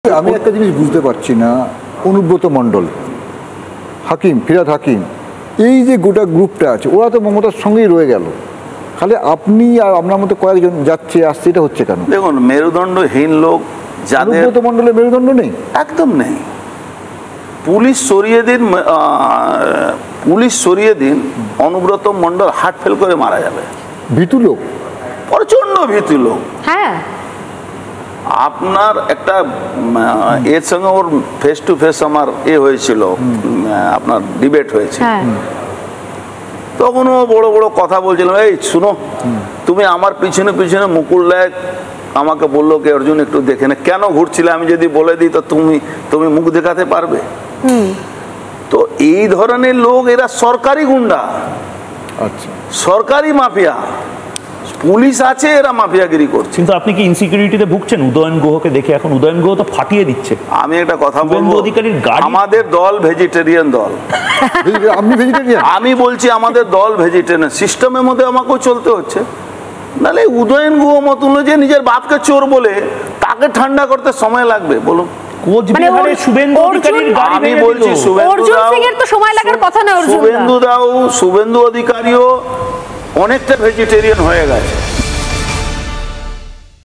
আমি একটা জিনিস বুঝতে পারছি না, অনুব্রত মণ্ডল, হাকিম, ফিরহাদ হাকিম, এই যে গোটা গ্রুপটা আছে ওরা তো মমতার সঙ্গেই রয়ে গেল, খালি আপনি আর আপনার মতো কয়েকজন যাচ্ছে আসছে, এটা হচ্ছে কেন? দেখুন, মেরুদণ্ডহীন লোক যাদের, অনুব্রত মণ্ডলের মেরুদণ্ড নেই, একদম নেই। পুলিশ সরিয়ে দিন অনুব্রত মণ্ডল হার্ট ফেল করে মারা যাবে। ভীতু লোক, প্রচন্ড ভীতু লোক। হ্যাঁ, আপনার একটা এর সঙ্গে ওর ফেস টু ফেস আমার হয়েছিল, আপনার ডিবেট হয়েছে, তখন ও বড় বড় কথা বলছিল, এই শুনো, তুমি আমার পিছনে পিছনে মুকুল রায় আমাকে বললো কি অর্জুন একটু দেখে না, কেন ঘুরছিলে, আমি যদি বলে দিই তো তুমি মুখ দেখাতে পারবে? তো এই ধরনের লোক, এরা সরকারি গুন্ডা, আচ্ছা, সরকারি মাফিয়া। পুলিশ আছে, এরা মাফিয়াগিরি করছে। কিন্তু আপনি কি ইনসিকিউরিটিতে ভুগছেন উদয়ন গুহকে দেখে? এখন উদয়ন গুহ তো ফাটিয়ে দিচ্ছে। আমি একটা কথা বলবো, অধিকারীর গাড়ি, আমাদের দল ভেজিটেরিয়ান দল। আপনি ভেজিটেরিয়ান? আমি বলছি আমাদের দল ভেজিটেরিয়ান, সিস্টেমের মধ্যে আমাকেও চলতে হচ্ছে। নাহলে উদয়ন গুহ মতন যে নিজের বাপকে চোর বলে, তাকে ঠান্ডা করতে সময় লাগবে বলুন? কোচবিহারে শুভেন্দু অধিকারীর গাড়ি, আমি বলছি শুভেন্দু অধিকারীও অনেকটা ভেজিটেরিয়ান হয়ে গেছে।